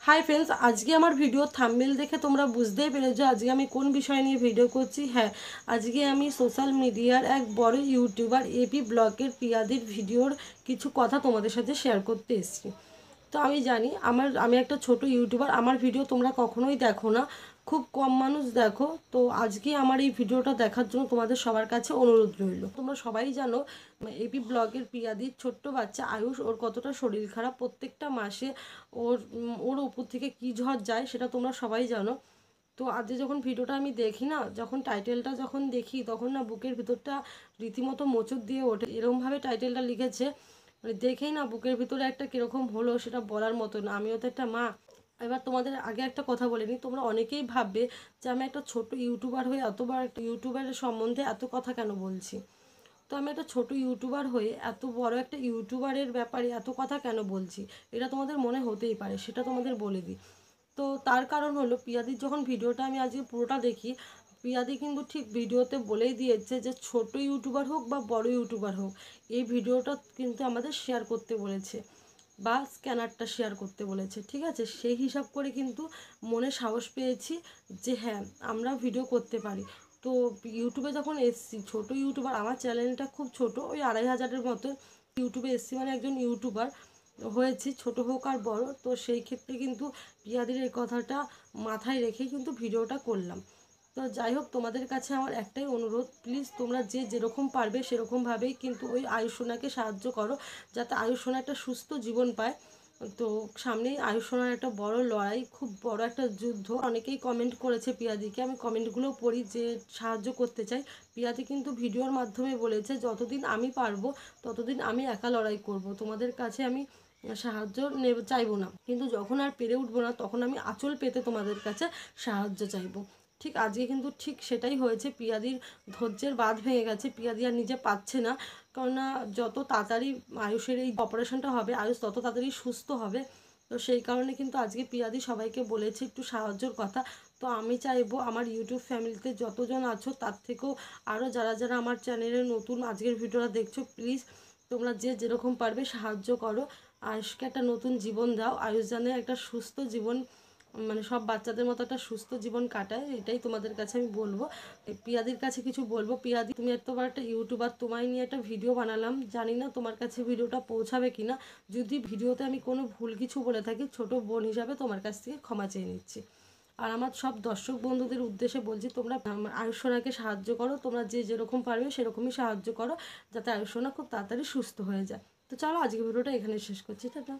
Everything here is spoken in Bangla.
হাই ফ্রেন্ডস, আজকে আমার ভিডিও থাম্বনেল দেখে তোমরা বুঝতেই পেরেছো আজকে আমি কোন বিষয় নিয়ে ভিডিও করছি। হ্যাঁ, আজকে আমি সোশ্যাল মিডিয়ার এক বড় ইউটিউবার এপি ব্লগের পিয়াদির ভিডিওর কিছু কথা তোমাদের সাথে শেয়ার করতে এসেছি। তো আমি জানি আমি একটা ছোট ইউটিউবার, আমার ভিডিও তোমরা কখনোই দেখো না, খুব কম মানুষ দেখো। তো আজকে আমার এই ভিডিওটা দেখার জন্য তোমাদের সবার কাছে অনুরোধ রইল। তোমরা সবাই জানো এপি ব্লগের পিয়াদির ছোট্ট বাচ্চা আয়ুষ, ওর কতটা শরীর খারাপ, প্রত্যেকটা মাসে ওর উপর থেকে কী ঝড় যায় সেটা তোমরা সবাই জানো। তো আজকে যখন ভিডিওটা আমি দেখি না, যখন টাইটেলটা যখন দেখি তখন না বুকের ভিতরটা রীতিমতো মোচড় দিয়ে ওঠে। এরকমভাবে টাইটেলটা লিখেছে, মানে দেখেই না বুকের ভিতরে একটা কীরকম হলো সেটা বলার মতো না। আমিও তো একটা মা। এবার তোমাদের আগে একটা কথা বলে নিই, তোমরা অনেকেই ভাববে যে আমি একটা ছোট ইউটিউবার হয়ে এতবার একটা ইউটিউবারের সম্বন্ধে এত কথা কেন বলছি। তো আমি একটা ছোট ইউটিউবার হয়ে এত বড় একটা ইউটিউবারের ব্যাপারে এত কথা কেন বলছি, এটা তোমাদের মনে হতেই পারে, সেটা তোমাদের বলে দিই। তো তার কারণ হলো, পিয়াদির যখন ভিডিওটা আমি আজকে পুরোটা দেখি, পিয়াদি কিন্তু ঠিক ভিডিওতে বলেই দিয়েছে যে ছোট ইউটিউবার হোক বা বড় ইউটিউবার হোক, এই ভিডিওটা কিন্তু আমাদের শেয়ার করতে বলেছে বা স্ক্যানারটা শেয়ার করতে বলেছে। ঠিক আছে, সেই হিসাব করে কিন্তু মনে সাহস পেয়েছি যে হ্যাঁ, আমরা ভিডিও করতে পারি। তো ইউটিউবে যখন এসছি, ছোট ইউটিউবার, আমার চ্যানেলটা খুব ছোট, ওই 2,500-এর মতো ইউটিউবে এসছি, মানে একজন ইউটিউবার হয়েছি, ছোট হোক আর বড়। তো সেই ক্ষেত্রে কিন্তু পিয়াদির এই কথাটা মাথায় রেখেই কিন্তু ভিডিওটা করলাম। তো যাই হোক, তোমাদের কাছে আমার একটাই অনুরোধ, প্লিজ তোমরা যে যেরকম পারবে সেরকমভাবেই কিন্তু ওই আয়ুষোনাকে সাহায্য করো, যাতে আয়ুষোনা একটা সুস্থ জীবন পায়। তো সামনেই আয়ুষোনার একটা বড় লড়াই, খুব বড় একটা যুদ্ধ। অনেকেই কমেন্ট করেছে পিয়াদিকে, আমি কমেন্টগুলো পড়ি যে সাহায্য করতে চাই। পিয়াদি কিন্তু ভিডিওর মাধ্যমে বলেছে যতদিন আমি পারবো ততদিন আমি একা লড়াই করব, তোমাদের কাছে আমি সাহায্য চাইবো না, কিন্তু যখন আর পেরে উঠবো না তখন আমি আঁচল পেতে তোমাদের কাছে সাহায্য চাইবো। ঠিক আজকে কিন্তু ঠিক সেটাই হয়েছে, পিয়াদির ধৈর্যের বাঁধ ভেঙে গেছে, পিয়াদি আর নিজে পাচ্ছে না। কেননা যত তাড়াতাড়ি আয়ুষের এই অপারেশনটা হবে, আয়ুষ তত তাড়াতাড়ি সুস্থ হবে। তো সেই কারণে কিন্তু আজকে পিয়াদি সবাইকে বলেছে একটু সাহায্যর কথা। তো আমি চাইবো আমার ইউটিউব ফ্যামিলিতে যতজন আছো তার থেকেও আরও যারা যারা আমার চ্যানেলে নতুন আজকের ভিডিওটা দেখছো, প্লিজ তোমরা যে যেরকম পারবে সাহায্য করো, আয়ুষকে একটা নতুন জীবন দাও, আয়ুষ যেন একটা সুস্থ জীবন, মানে সব বাচ্চাদের মতো একটা সুস্থ জীবন কাটায়, এটাই তোমাদের কাছে আমি বলবো। পিয়াদির কাছে কিছু বলবো, পিয়াদি তুমি এত বড় একটা ইউটিউবার, তোমায় নিয়ে একটা ভিডিও বানালাম, জানি না তোমার কাছে ভিডিওটা পৌঁছাবে কিনা। যদি ভিডিওতে আমি কোনো ভুল কিছু বলে থাকি, ছোট বোন হিসাবে তোমার কাছ থেকে ক্ষমা চেয়ে নিচ্ছি। আর আমার সব দর্শক বন্ধুদের উদ্দেশ্যে বলছি, তোমরা আয়ুষোনাকে সাহায্য করো, তোমরা যে যেরকম পারবে সেরকমই সাহায্য করো, যাতে আয়ুষোনা খুব তাড়াতাড়ি সুস্থ হয়ে যায়। তো চলো আজকে ভিডিওটা এখানে শেষ করছি, টাটা।